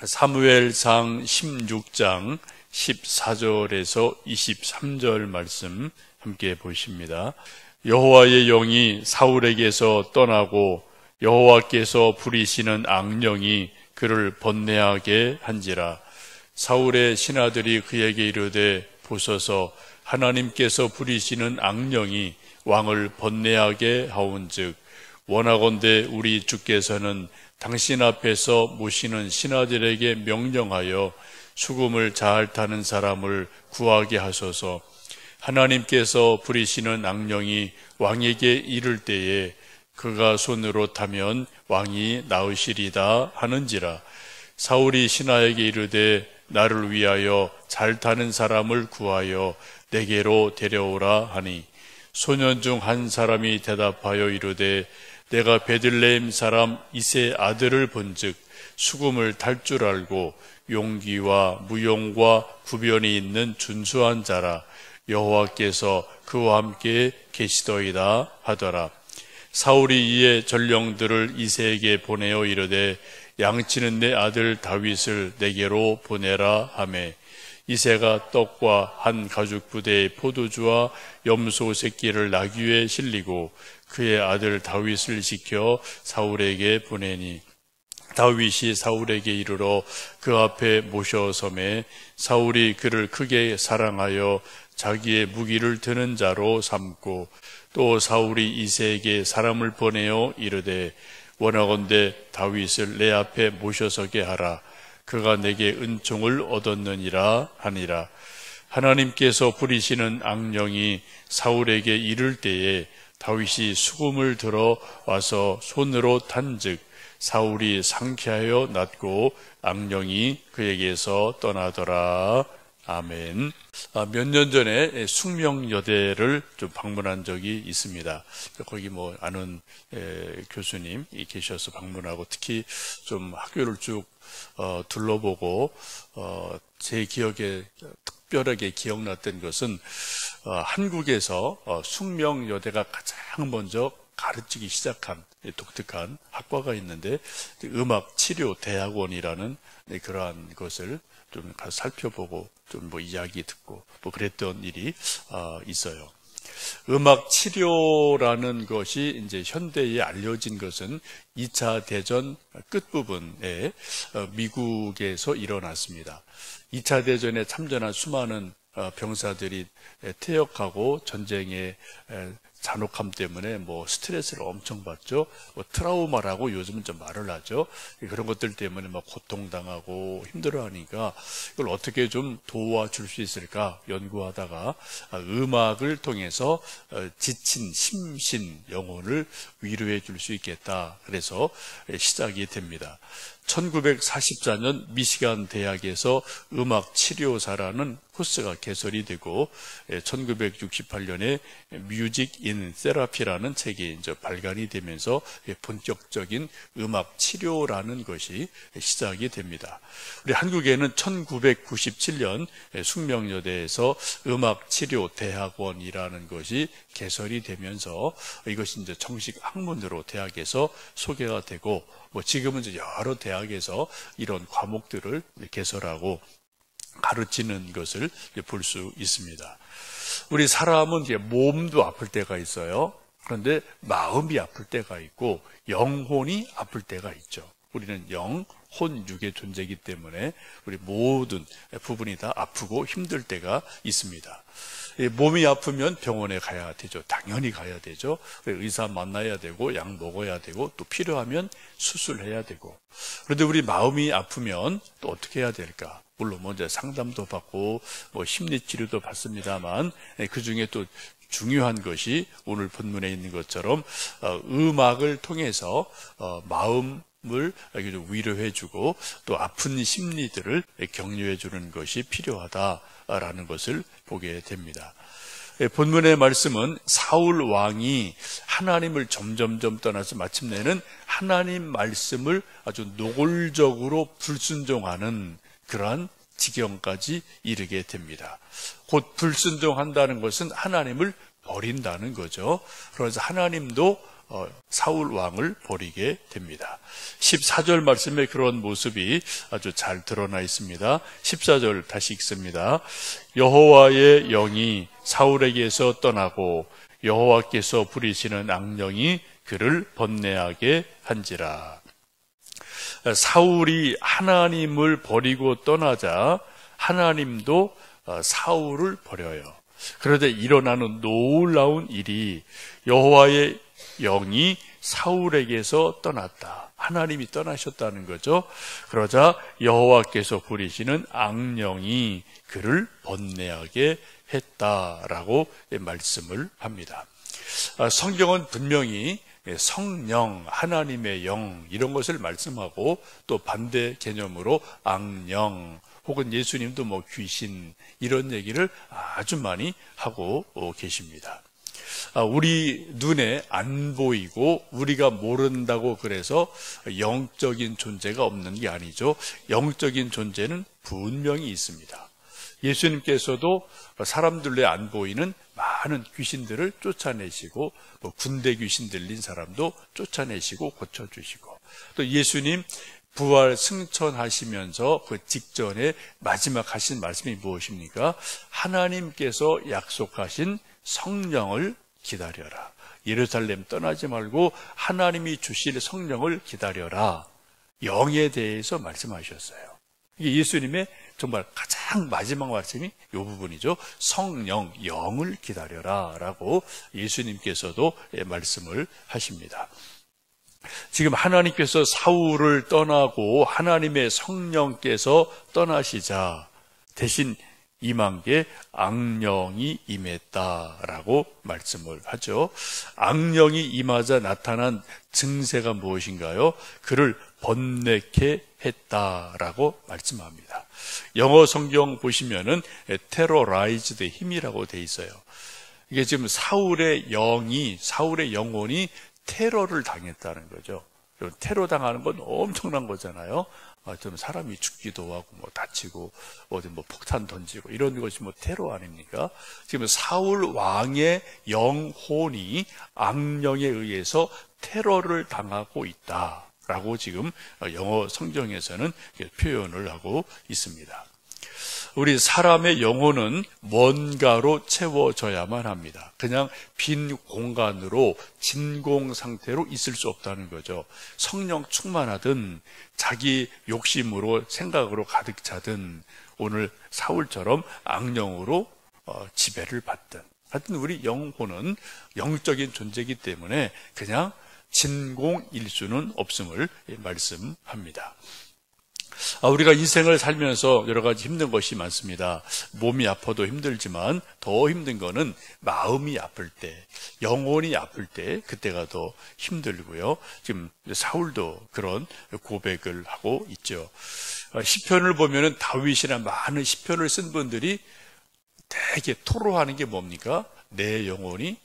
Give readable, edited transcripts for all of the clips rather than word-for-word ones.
사무엘상 16장 14절에서 23절 말씀 함께 보십니다. 여호와의 영이 사울에게서 떠나고 여호와께서 부리시는 악령이 그를 번뇌하게 한지라. 사울의 신하들이 그에게 이르되 보소서, 하나님께서 부리시는 악령이 왕을 번뇌하게 하온즉 원하건대 우리 주께서는 당신 앞에서 모시는 신하들에게 명령하여 수금을 잘 타는 사람을 구하게 하소서. 하나님께서 부리시는 악령이 왕에게 이를 때에 그가 손으로 타면 왕이 나으시리다 하는지라. 사울이 신하에게 이르되 나를 위하여 잘 타는 사람을 구하여 내게로 데려오라 하니, 소년 중 한 사람이 대답하여 이르되 내가 베들레헴 사람 이세 아들을 본즉 수금을 탈 줄 알고 용기와 무용과 구변이 있는 준수한 자라. 여호와께서 그와 함께 계시더이다 하더라. 사울이 이에 전령들을 이세에게 보내어 이르되 양치는 내 아들 다윗을 내게로 보내라 하매, 이세가 떡과 한 가죽 부대의 포도주와 염소 새끼를 나귀에 실리고 그의 아들 다윗을 지켜 사울에게 보내니, 다윗이 사울에게 이르러 그 앞에 모셔서매 사울이 그를 크게 사랑하여 자기의 무기를 드는 자로 삼고, 또 사울이 이세에게 사람을 보내어 이르되 원하건대 다윗을 내 앞에 모셔서게 하라. 그가 내게 은총을 얻었느니라 하니라. 하나님께서 부리시는 악령이 사울에게 이를 때에 다윗이 수금을 들어 와서 손으로 탄즉 사울이 상쾌하여 낫고 악령이 그에게서 떠나더라. 아멘. 몇 년 전에 숙명여대를 좀 방문한 적이 있습니다. 거기 아는 교수님 계셔서 방문하고, 특히 좀 학교를 쭉 둘러보고 제 기억에 특별하게 기억났던 것은 한국에서 숙명여대가 가장 먼저 가르치기 시작한 독특한 학과가 있는데, 음악치료대학원이라는 그러한 것을 좀 가서 살펴보고 좀 이야기 듣고 그랬던 일이 있어요. 음악 치료라는 것이 이제 현대에 알려진 것은 2차 대전 끝부분에 미국에서 일어났습니다. 2차 대전에 참전한 수많은 병사들이 퇴역하고 전쟁의 잔혹함 때문에 스트레스를 엄청 받죠. 트라우마라고 요즘은 좀 말을 하죠. 그런 것들 때문에 고통당하고 힘들어하니까 이걸 어떻게 좀 도와줄 수 있을까 연구하다가 음악을 통해서 지친 심신 영혼을 위로해 줄 수 있겠다. 그래서 시작이 됩니다. 1944년 미시간 대학에서 음악 치료사라는 코스가 개설이 되고, 1968년에 뮤직 인 세라피라는 책이 이제 발간이 되면서 본격적인 음악 치료라는 것이 시작이 됩니다. 우리 한국에는 1997년 숙명여대에서 음악 치료 대학원이라는 것이 개설이 되면서 이것이 이제 정식 학문으로 대학에서 소개가 되고, 지금은 이제 여러 대학에서 이런 과목들을 개설하고 가르치는 것을 볼 수 있습니다. 우리 사람은 이제 몸도 아플 때가 있어요. 그런데 마음이 아플 때가 있고 영혼이 아플 때가 있죠. 우리는 영, 혼, 육의 존재이기 때문에 우리 모든 부분이 다 아프고 힘들 때가 있습니다. 몸이 아프면 병원에 가야 되죠. 당연히 가야 되죠. 의사 만나야 되고 약 먹어야 되고 또 필요하면 수술해야 되고. 그런데 우리 마음이 아프면 또 어떻게 해야 될까? 물론 먼저 상담도 받고 심리치료도 받습니다만, 그 중에 또 중요한 것이 오늘 본문에 있는 것처럼 음악을 통해서 마음을 위로해주고 또 아픈 심리들을 격려해주는 것이 필요하다라는 것을 보게 됩니다. 본문의 말씀은 사울 왕이 하나님을 점점점 떠나서 마침내는 하나님 말씀을 아주 노골적으로 불순종하는 그러한 지경까지 이르게 됩니다. 곧 불순종한다는 것은 하나님을 버린다는 거죠. 그래서 하나님도 사울 왕을 버리게 됩니다. 14절 말씀에 그런 모습이 아주 잘 드러나 있습니다. 14절 다시 읽습니다. 여호와의 영이 사울에게서 떠나고 여호와께서 부리시는 악령이 그를 번뇌하게 한지라. 사울이 하나님을 버리고 떠나자 하나님도 사울을 버려요. 그런데 일어나는 놀라운 일이 여호와의 영이 사울에게서 떠났다. 하나님이 떠나셨다는 거죠. 그러자 여호와께서 부리시는 악령이 그를 번뇌하게 했다라고 말씀을 합니다. 성경은 분명히 성령, 하나님의 영 이런 것을 말씀하고 또 반대 개념으로 악령 혹은 예수님도 뭐 귀신 이런 얘기를 아주 많이 하고 계십니다. 우리 눈에 안 보이고 우리가 모른다고 그래서 영적인 존재가 없는 게 아니죠. 영적인 존재는 분명히 있습니다. 예수님께서도 사람들에 안 보이는 많은 귀신들을 쫓아내시고 군대 귀신 들린 사람도 쫓아내시고 고쳐주시고 또 예수님 부활 승천하시면서 그 직전에 마지막 하신 말씀이 무엇입니까? 하나님께서 약속하신 성령을 기다려라. 예루살렘 떠나지 말고 하나님이 주실 성령을 기다려라. 영에 대해서 말씀하셨어요. 이게 예수님의 정말 가장 마지막 말씀이 이 부분이죠. 성령, 영을 기다려라 라고 예수님께서도 말씀을 하십니다. 지금 하나님께서 사울을 떠나고 하나님의 성령께서 떠나시자 대신 임한 게 악령이 임했다라고 말씀을 하죠. 악령이 임하자 나타난 증세가 무엇인가요? 그를 번뇌케 했다라고 말씀합니다. 영어 성경 보시면은 terrorized 힘이라고 돼 있어요. 이게 지금 사울의 영혼이 테러를 당했다는 거죠. 테러 당하는 건 엄청난 거잖아요. 좀 사람이 죽기도 하고 뭐 다치고 어디 뭐 폭탄 던지고 이런 것이 뭐 테러 아닙니까? 지금 사울 왕의 영혼이 악령에 의해서 테러를 당하고 있다라고 지금 영어 성경에서는 표현을 하고 있습니다. 우리 사람의 영혼은 뭔가로 채워져야만 합니다. 그냥 빈 공간으로 진공 상태로 있을 수 없다는 거죠. 성령 충만하든 자기 욕심으로 생각으로 가득 차든 오늘 사울처럼 악령으로 지배를 받든 하여튼 우리 영혼은 영적인 존재이기 때문에 그냥 진공일 수는 없음을 말씀합니다. 우리가 인생을 살면서 여러 가지 힘든 것이 많습니다. 몸이 아파도 힘들지만 더 힘든 거는 마음이 아플 때, 영혼이 아플 때 그때가 더 힘들고요. 지금 사울도 그런 고백을 하고 있죠. 시편을 보면은 다윗이나 많은 시편을 쓴 분들이 되게 토로하는 게 뭡니까? 내 영혼이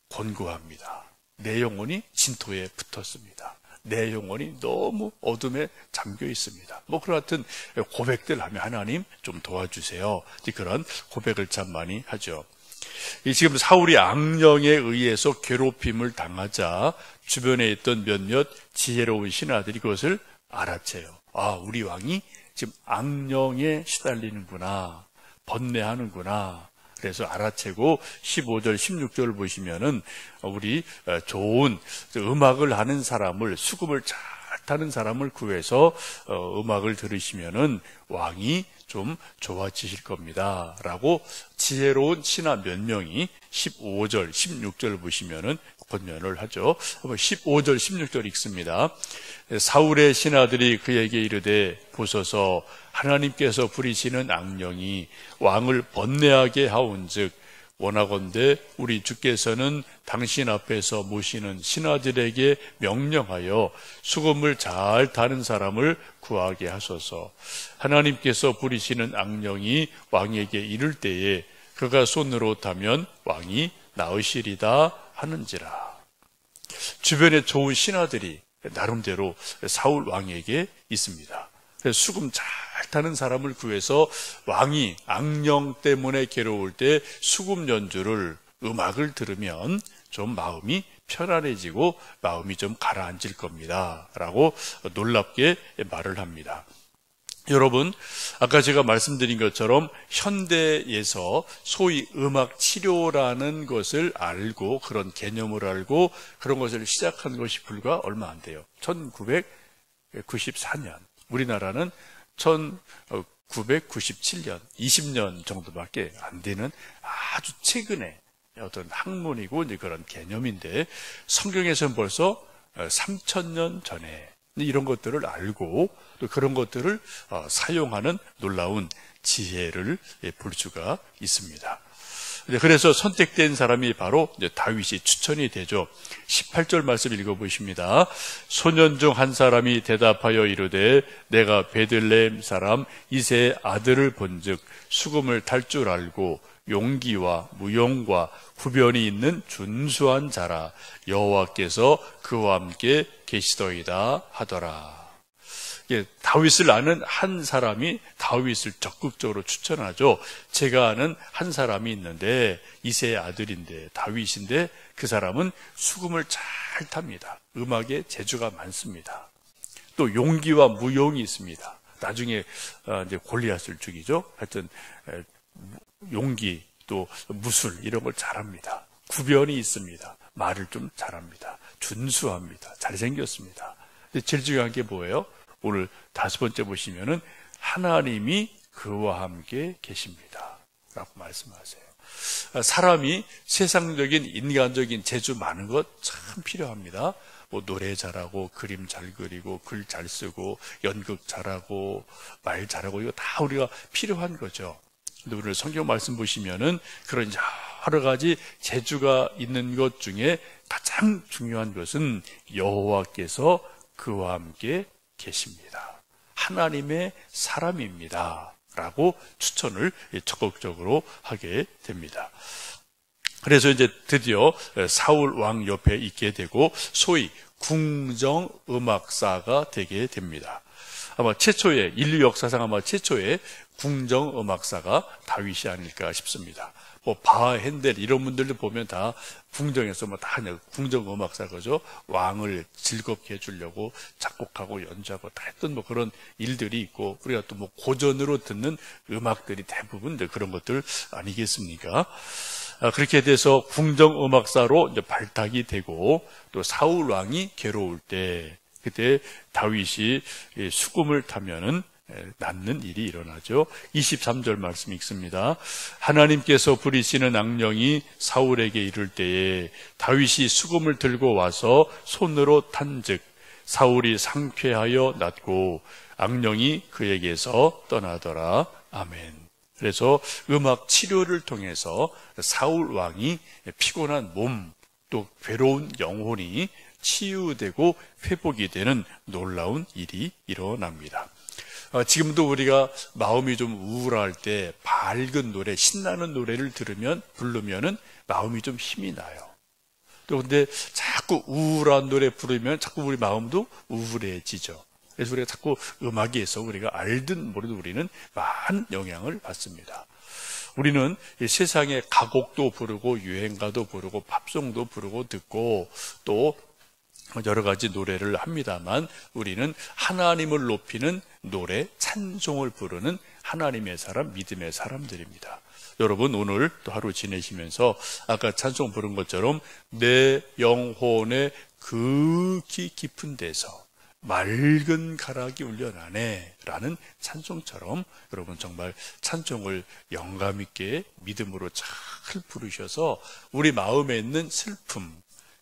곤고합니다. 내 영혼이 진토에 붙었습니다. 내 영혼이 너무 어둠에 잠겨 있습니다. 뭐 그런 같은 고백들 하면 하나님 좀 도와주세요. 그런 고백을 참 많이 하죠. 지금 사울이 악령에 의해서 괴롭힘을 당하자 주변에 있던 몇몇 지혜로운 신하들이 그것을 알아채요. 우리 왕이 지금 악령에 시달리는구나, 번뇌하는구나. 그래서 알아채고 15절, 16절을 보시면은 우리 좋은 음악을 하는 사람을, 수금을 잘 타는 사람을 구해서 음악을 들으시면은 왕이 좀 좋아지실 겁니다. 라고 지혜로운 신하 몇 명이 15절, 16절 보시면은 권면을 하죠. 15절, 16절 읽습니다. 사울의 신하들이 그에게 이르되 보소서 하나님께서 부리시는 악령이 왕을 번뇌하게 하온즉 원하건대 우리 주께서는 당신 앞에서 모시는 신하들에게 명령하여 수금을 잘 타는 사람을 구하게 하소서. 하나님께서 부리시는 악령이 왕에게 이를 때에 그가 손으로 타면 왕이 나으시리다 하는지라. 주변에 좋은 신하들이 나름대로 사울 왕에게 있습니다. 그래서 수금 잘 타는 사람을 구해서 왕이 악령 때문에 괴로울 때 수금 연주를, 음악을 들으면 좀 마음이 편안해지고 마음이 좀 가라앉을 겁니다 라고 놀랍게 말을 합니다. 여러분, 아까 제가 말씀드린 것처럼 현대에서 소위 음악 치료라는 것을 알고, 그런 개념을 알고 그런 것을 시작한 것이 불과 얼마 안 돼요. 1994년, 우리나라는 1997년, 20년 정도밖에 안 되는 아주 최근에 어떤 학문이고 이제 그런 개념인데, 성경에서는 벌써 3000년 전에 이런 것들을 알고 또 그런 것들을 사용하는 놀라운 지혜를 볼 수가 있습니다. 그래서 선택된 사람이 바로 다윗이 추천이 되죠. 18절 말씀 읽어보십니다. 소년 중 한 사람이 대답하여 이르되 내가 베들레헴 사람 이새의 아들을 본즉 수금을 탈 줄 알고 용기와 무용과 구변이 있는 준수한 자라. 여호와께서 그와 함께 계시더이다 하더라. 다윗을 아는 한 사람이 다윗을 적극적으로 추천하죠. 제가 아는 한 사람이 있는데 이새의 아들인데 다윗인데 그 사람은 수금을 잘 탑니다. 음악에 재주가 많습니다. 또 용기와 무용이 있습니다. 나중에 이제 골리앗을 죽이죠. 하여튼 용기 또 무술 이런 걸 잘합니다. 구변이 있습니다. 말을 좀 잘합니다. 준수합니다. 잘생겼습니다. 근데 제일 중요한 게 뭐예요? 오늘 5번째 보시면은 하나님이 그와 함께 계십니다 라고 말씀하세요. 사람이 세상적인 인간적인 재주 많은 것 참 필요합니다. 뭐 노래 잘하고 그림 잘 그리고 글 잘 쓰고 연극 잘하고 말 잘하고 이거 다 우리가 필요한 거죠. 근데 오늘 성경 말씀 보시면은 그런 여러 가지 재주가 있는 것 중에 가장 중요한 것은 여호와께서 그와 함께 계십니다. 하나님의 사람입니다 라고 추천을 적극적으로 하게 됩니다. 그래서 이제 드디어 사울 왕 옆에 있게 되고 소위 궁정음악사가 되게 됩니다. 아마 최초의 인류 역사상 아마 최초의 궁정음악사가 다윗이 아닐까 싶습니다. 뭐 바하, 핸델 이런 분들도 보면 다 궁정에서 뭐 다 궁정음악사 그죠? 왕을 즐겁게 해주려고 작곡하고 연주하고 다 했던 뭐 그런 일들이 있고, 우리가 또 뭐 고전으로 듣는 음악들이 대부분 그런 것들 아니겠습니까? 그렇게 돼서 궁정음악사로 이제 발탁이 되고, 또 사울 왕이 괴로울 때 그때 다윗이 수금을 타면은 낫는 일이 일어나죠. 23절 말씀 읽습니다. 하나님께서 부리시는 악령이 사울에게 이를 때에 다윗이 수금을 들고 와서 손으로 탄즉 사울이 상쾌하여 낫고 악령이 그에게서 떠나더라. 아멘. 그래서 음악 치료를 통해서 사울 왕이 피곤한 몸 또 괴로운 영혼이 치유되고 회복이 되는 놀라운 일이 일어납니다. 지금도 우리가 마음이 좀 우울할 때 밝은 노래, 신나는 노래를 부르면은 마음이 좀 힘이 나요. 그런데 자꾸 우울한 노래 부르면 자꾸 우리 마음도 우울해지죠. 그래서 우리가 자꾸 음악에서 우리가 알든 모르든 우리는 많은 영향을 받습니다. 우리는 세상에 가곡도 부르고 유행가도 부르고 팝송도 부르고 듣고 또 여러 가지 노래를 합니다만 우리는 하나님을 높이는 노래, 찬송을 부르는 하나님의 사람, 믿음의 사람들입니다. 여러분 오늘 또 하루 지내시면서 아까 찬송 부른 것처럼 내 영혼의 극히 깊은 데서 맑은 가락이 울려나네 라는 찬송처럼 여러분 정말 찬송을 영감 있게 믿음으로 잘 부르셔서 우리 마음에 있는 슬픔,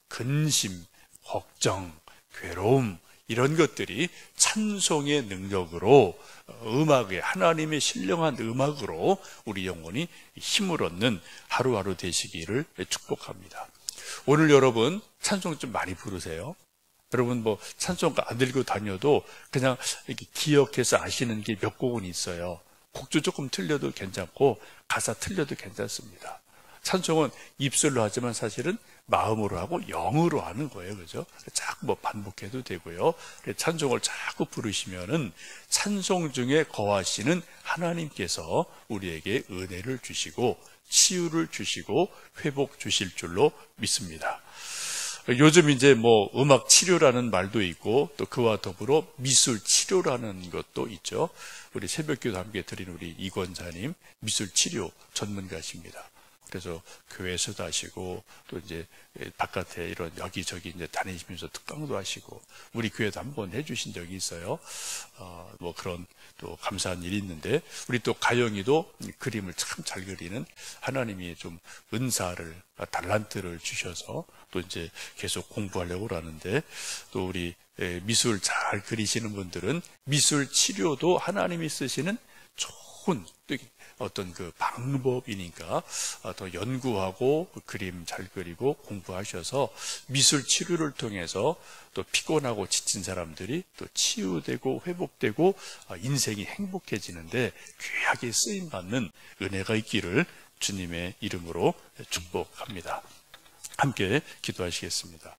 근심, 걱정, 괴로움 이런 것들이 찬송의 능력으로 음악의 하나님의 신령한 음악으로 우리 영혼이 힘을 얻는 하루하루 되시기를 축복합니다. 오늘 여러분 찬송 좀 많이 부르세요. 여러분 뭐 찬송가 안 들고 다녀도 그냥 이렇게 기억해서 아시는 게 몇 곡은 있어요. 곡조 조금 틀려도 괜찮고 가사 틀려도 괜찮습니다. 찬송은 입술로 하지만 사실은 마음으로 하고 영으로 하는 거예요. 그죠? 자꾸 뭐 반복해도 되고요. 찬송을 자꾸 부르시면은 찬송 중에 거하시는 하나님께서 우리에게 은혜를 주시고 치유를 주시고 회복 주실 줄로 믿습니다. 요즘 이제 뭐 음악 치료라는 말도 있고 또 그와 더불어 미술 치료라는 것도 있죠. 우리 새벽기도 함께 드린 우리 이 권사님 미술 치료 전문가십니다. 그래서 교회에서도 하시고 또 이제 바깥에 이런 여기저기 이제 다니시면서 특강도 하시고 우리 교회도 한번 해주신 적이 있어요. 뭐 그런 또 감사한 일이 있는데 우리 또 가영이도 그림을 참 잘 그리는 하나님이 좀 은사를 달란트를 주셔서 또 이제 계속 공부하려고 하는데 또 우리 미술 잘 그리시는 분들은 미술 치료도 하나님이 쓰시는 좋은 어떤 그 방법이니까 더 연구하고 그림 잘 그리고 공부하셔서 미술 치료를 통해서 또 피곤하고 지친 사람들이 또 치유되고 회복되고 인생이 행복해지는데 귀하게 쓰임받는 은혜가 있기를 주님의 이름으로 축복합니다. 함께 기도하시겠습니다.